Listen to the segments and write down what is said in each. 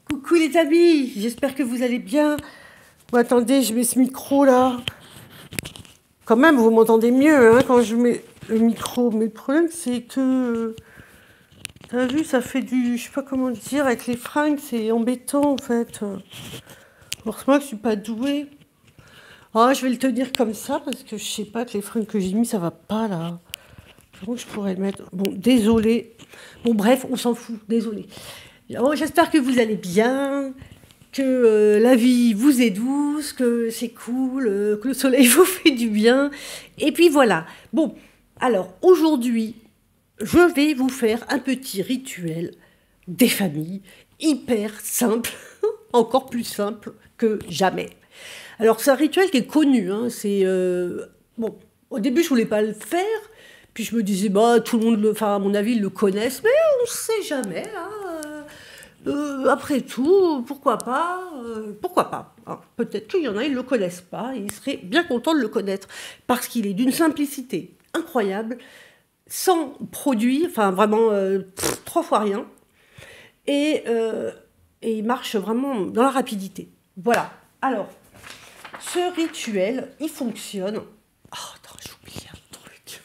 Coucou les amis, j'espère que vous allez bien. Bon, attendez, je mets ce micro là. Quand même, vous m'entendez mieux hein, quand je mets le micro. Mais le problème, c'est que, t'as vu, ça fait du, je sais pas comment dire, avec les fringues, c'est embêtant en fait. Heureusement que je suis pas douée. Ah, je vais le tenir comme ça parce que je sais pas que les fringues que j'ai mis, ça va pas là. Comment je pourrais le mettre? Bon, désolé. Bon, bref, on s'en fout, désolé. Alors, j'espère que vous allez bien, que la vie vous est douce, que c'est cool, que le soleil vous fait du bien. Et puis voilà. Bon, alors aujourd'hui, je vais vous faire un petit rituel des familles, hyper simple, encore plus simple que jamais. Alors c'est un rituel qui est connu, hein, c'est... bon, au début je voulais pas le faire, puis je me disais, bah tout le monde, enfin à mon avis ils le connaissent, mais on sait jamais, hein, après tout, pourquoi pas, pourquoi pas. Alors, peut-être qu'il y en a, ils ne le connaissent pas, et ils seraient bien contents de le connaître, parce qu'il est d'une simplicité incroyable, sans produit, enfin vraiment 3 fois rien, et, euh, et il marche vraiment dans la rapidité. Voilà. Alors, ce rituel, il fonctionne. Oh, attends, j'ai oublié un truc.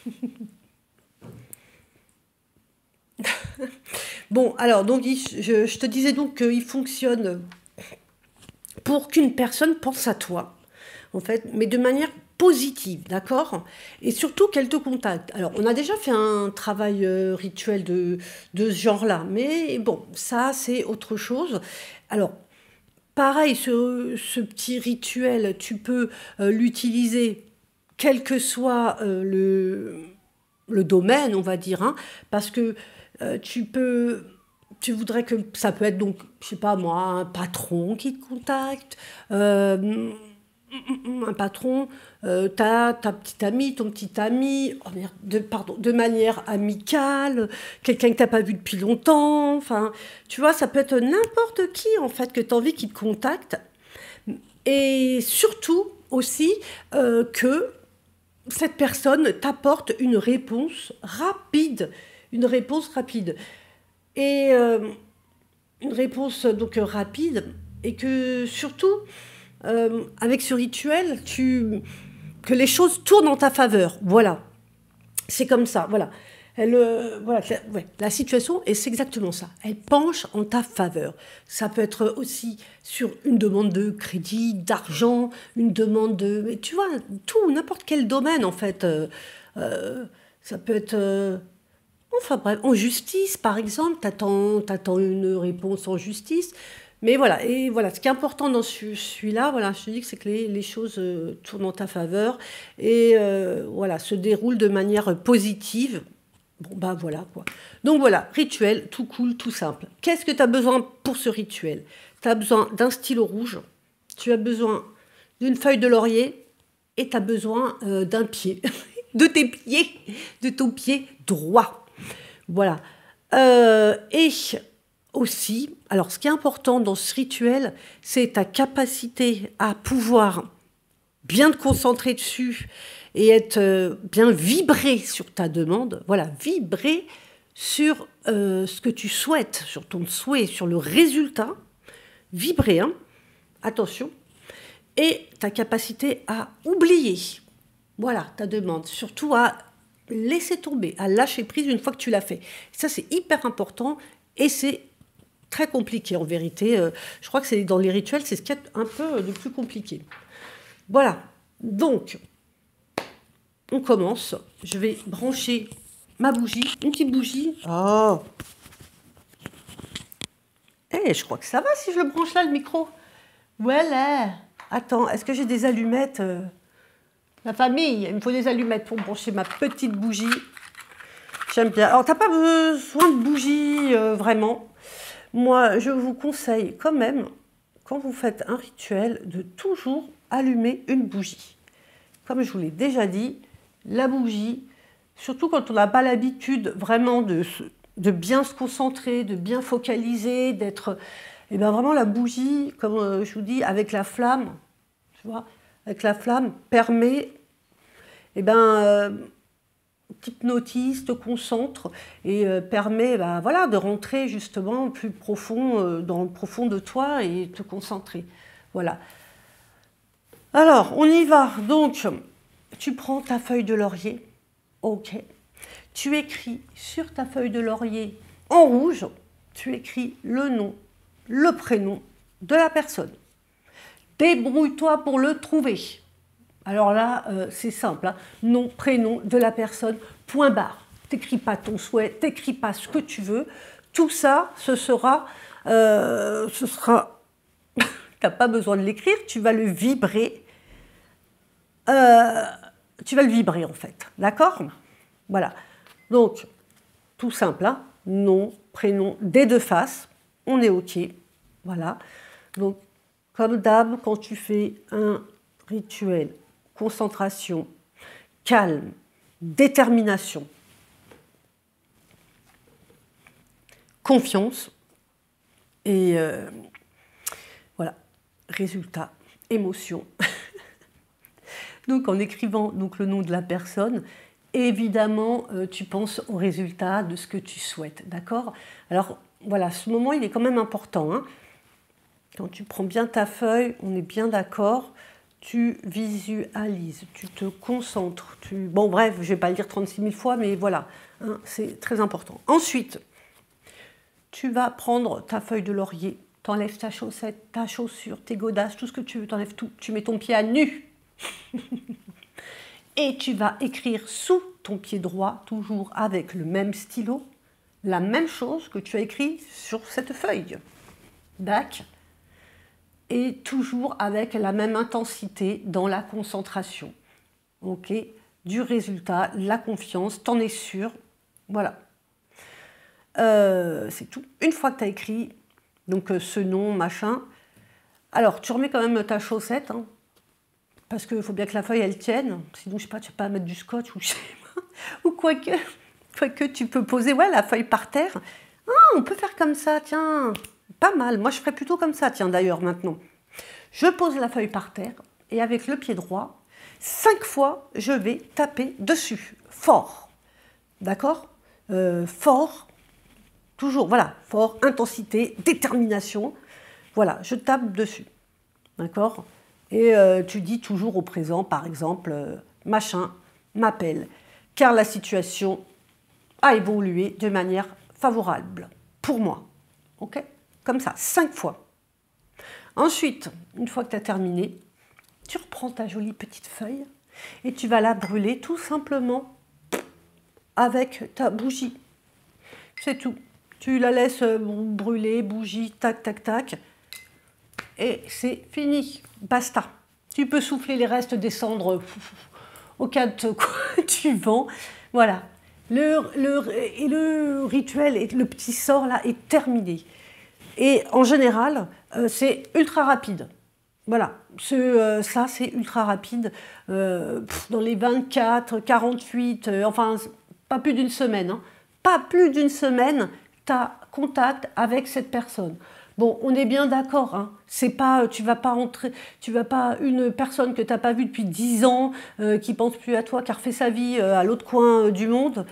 Bon, alors, donc, je te disais donc qu'il fonctionne pour qu'une personne pense à toi, en fait, mais de manière positive, d'accord? Et surtout qu'elle te contacte. Alors, on a déjà fait un travail rituel de ce genre-là, mais bon, ça, c'est autre chose. Alors, pareil, ce petit rituel, tu peux l'utiliser quel que soit le domaine, on va dire, hein, parce que tu voudrais que ça peut être donc, je sais pas moi, un patron qui te contacte, un patron, ta petite amie, ton petit ami, oh merde, pardon, de manière amicale, quelqu'un que t'as pas vu depuis longtemps, enfin, tu vois, ça peut être n'importe qui en fait que tu as envie qu'il te contacte, et surtout aussi que cette personne t'apporte une réponse rapide. Et une réponse donc rapide, et que surtout, avec ce rituel, que les choses tournent en ta faveur. Voilà, c'est comme ça, voilà. Voilà, ouais, la situation, et c'est exactement ça. Elle penche en ta faveur. Ça peut être aussi sur une demande de crédit, d'argent, une demande de... Mais tu vois, tout, n'importe quel domaine, en fait. Ça peut être... enfin bref, en justice, par exemple, t'attends une réponse en justice. Mais voilà, et voilà, ce qui est important dans celui-là, voilà, je te dis que c'est que les choses tournent en ta faveur et voilà, se déroulent de manière positive. Bon, bah voilà quoi. Donc voilà, rituel, tout cool, tout simple. Qu'est-ce que tu as besoin pour ce rituel? Tu as besoin d'un stylo rouge, tu as besoin d'une feuille de laurier et tu as besoin d'un pied, de tes pieds, de ton pied droit. Voilà. Et aussi, alors ce qui est important dans ce rituel, c'est ta capacité à pouvoir bien te concentrer dessus et être bien vibré sur ta demande. Voilà, vibrer sur ce que tu souhaites, sur ton souhait, sur le résultat. Vibrer, hein, attention. Et ta capacité à oublier. Voilà, ta demande. Surtout à laisser tomber, à lâcher prise une fois que tu l'as fait. Ça, c'est hyper important et c'est très compliqué en vérité. Je crois que c'est dans les rituels, c'est ce qui est un peu le plus compliqué. Voilà, donc on commence. Je vais brancher ma bougie, une petite bougie. Oh, je crois que ça va si je le branche là, le micro. Voilà. Attends, est-ce que j'ai des allumettes La famille, il me faut des allumettes pour brancher ma petite bougie. J'aime bien. Alors, t'as pas besoin de bougie, vraiment. Moi, je vous conseille quand même, quand vous faites un rituel, de toujours allumer une bougie. Comme je vous l'ai déjà dit, la bougie, surtout quand on n'a pas l'habitude vraiment de bien se concentrer, de bien focaliser, d'être... Et bien vraiment la bougie, comme je vous dis, avec la flamme, tu vois, avec la flamme, permet, eh ben, t'hypnotise, te concentre et permet bah, voilà, de rentrer justement plus profond, dans le profond de toi et te concentrer. Voilà. Alors, on y va. Donc, tu prends ta feuille de laurier. Ok. Tu écris sur ta feuille de laurier en rouge, tu écris le nom, le prénom de la personne. Débrouille-toi pour le trouver. Alors là, c'est simple. Hein. Nom, prénom de la personne, point barre. T'écris pas ton souhait, t'écris pas ce que tu veux. Tout ça, ce sera t'as pas besoin de l'écrire, tu vas le vibrer. Tu vas le vibrer en fait, d'accord? Voilà. Donc, tout simple, hein? Nom, prénom, des deux faces, on est OK. Voilà. Donc, comme d'hab, quand tu fais un rituel, concentration, calme, détermination, confiance, et voilà, résultat, émotion. Donc en écrivant donc, le nom de la personne, évidemment, tu penses au résultat de ce que tu souhaites, d'accord? Alors voilà, ce moment, il est quand même important. Hein. Quand tu prends bien ta feuille, on est bien d'accord, tu visualises, tu te concentres. Bon bref, je ne vais pas le dire 36 000 fois, mais voilà, hein, c'est très important. Ensuite, tu vas prendre ta feuille de laurier, tu enlèves ta chaussette, ta chaussure, tes godasses, tout ce que tu veux, tu enlèves tout, tu mets ton pied à nu. Et tu vas écrire sous ton pied droit, toujours avec le même stylo, la même chose que tu as écrit sur cette feuille. D'accord? Et toujours avec la même intensité dans la concentration. Ok? Du résultat, la confiance, t'en es sûr. Voilà. C'est tout. Une fois que tu as écrit donc, ce nom, machin, alors tu remets quand même ta chaussette, hein, parce qu'il faut bien que la feuille elle tienne, sinon je sais pas, tu ne vas pas mettre du scotch ou je sais pas, ou quoique tu peux poser ouais, la feuille par terre. Ah, on peut faire comme ça, tiens, pas mal. Moi je ferais plutôt comme ça, tiens d'ailleurs maintenant. Je pose la feuille par terre et avec le pied droit, 5 fois je vais taper dessus, fort. D'accord? Fort. Toujours, voilà, fort, intensité, détermination. Voilà, je tape dessus. D'accord? Et tu dis toujours au présent, par exemple, machin m'appelle, car la situation a évolué de manière favorable pour moi. Ok? Comme ça, 5 fois. Ensuite, une fois que tu as terminé, tu reprends ta jolie petite feuille et tu vas la brûler tout simplement avec ta bougie. C'est tout. Tu la laisses brûler, bougie, tac, tac, tac. Et c'est fini. Basta. Tu peux souffler les restes des cendres au cas de quoi tu vends. Voilà. Le rituel et le petit sort là est terminé. Et en général, c'est ultra rapide. Voilà. Ça, c'est ultra rapide. Dans les 24, 48, enfin, pas plus d'une semaine. Hein. Pas plus d'une semaine, tu as contact avec cette personne. Bon, on est bien d'accord, hein. C'est pas, tu vas pas une personne que tu n'as pas vue depuis 10 ans, qui pense plus à toi, qui a refait sa vie à l'autre coin du monde,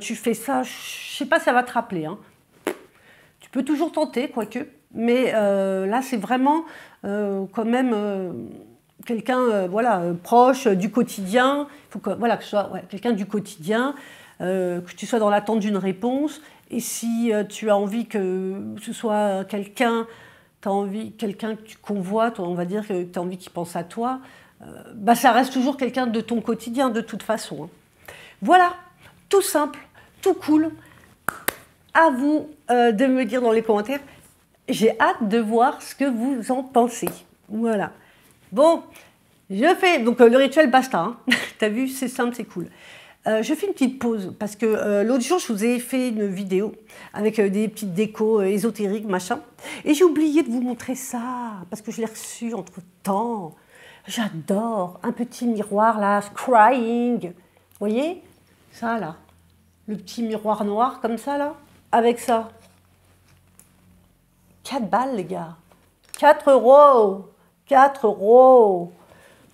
tu fais ça, je sais pas si ça va te rappeler. Hein. Tu peux toujours tenter, quoique, mais là c'est vraiment quand même quelqu'un voilà, proche du quotidien, il faut que, voilà, que ce soit ouais, quelqu'un du quotidien, que tu sois dans l'attente d'une réponse. Et si tu as envie que ce soit quelqu'un que tu convoites, on va dire que tu as envie qu'il pense à toi, bah ça reste toujours quelqu'un de ton quotidien de toute façon. Hein. Voilà, tout simple, tout cool. À vous de me dire dans les commentaires. J'ai hâte de voir ce que vous en pensez. Voilà. Bon, je fais donc le rituel basta. Hein. T'as vu, c'est simple, c'est cool. Je fais une petite pause parce que l'autre jour, je vous ai fait une vidéo avec des petites décos ésotériques, machin. Et j'ai oublié de vous montrer ça parce que je l'ai reçu entre-temps. J'adore un petit miroir là, scrying. Vous voyez ça là, le petit miroir noir comme ça là, avec ça. 4 balles les gars. 4 €. 4 €.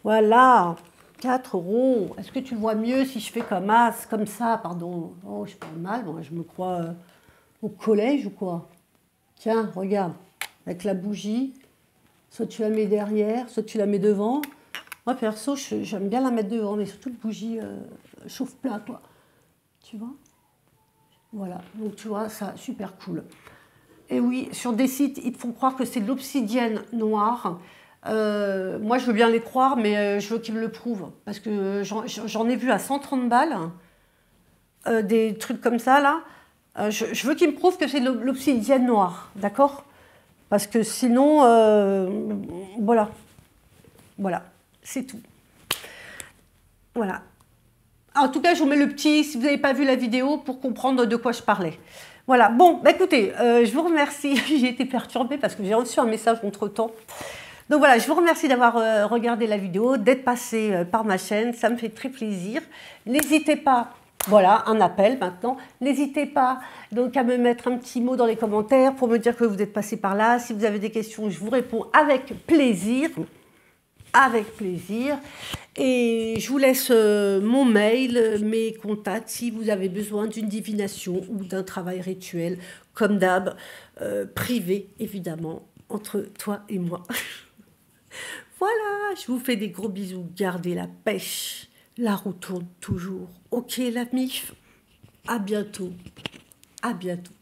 Voilà. 4 euros. Est-ce que tu vois mieux si je fais comme as, comme ça, pardon. Oh, je parle mal, moi, je me crois au collège ou quoi? Tiens, regarde, avec la bougie, soit tu la mets derrière, soit tu la mets devant. Moi, perso, j'aime bien la mettre devant, mais surtout le bougie chauffe plat, quoi. Tu vois? Voilà, donc tu vois, ça, super cool. Et oui, sur des sites, ils te font croire que c'est de l'obsidienne noire. Moi, je veux bien les croire, mais je veux qu'ils me le prouvent. Parce que j'en ai vu à 130 balles, des trucs comme ça, là. Je veux qu'ils me prouvent que c'est de l'obsidienne noire, d'accord? Parce que sinon, voilà. Voilà, c'est tout. Voilà. En tout cas, je vous mets le petit, si vous n'avez pas vu la vidéo, pour comprendre de quoi je parlais. Voilà, bon, bah écoutez, je vous remercie. J'ai été perturbée parce que j'ai reçu un message entre-temps. Donc voilà, je vous remercie d'avoir regardé la vidéo, d'être passé par ma chaîne, ça me fait très plaisir. N'hésitez pas, voilà, un appel maintenant, n'hésitez pas donc à me mettre un petit mot dans les commentaires pour me dire que vous êtes passé par là. Si vous avez des questions, je vous réponds avec plaisir. Avec plaisir. Et je vous laisse mon mail, mes contacts, si vous avez besoin d'une divination ou d'un travail rituel, comme d'hab, privé, évidemment, entre toi et moi. Voilà, je vous fais des gros bisous. Gardez la pêche. La roue tourne toujours. Ok, la mif. À bientôt. À bientôt.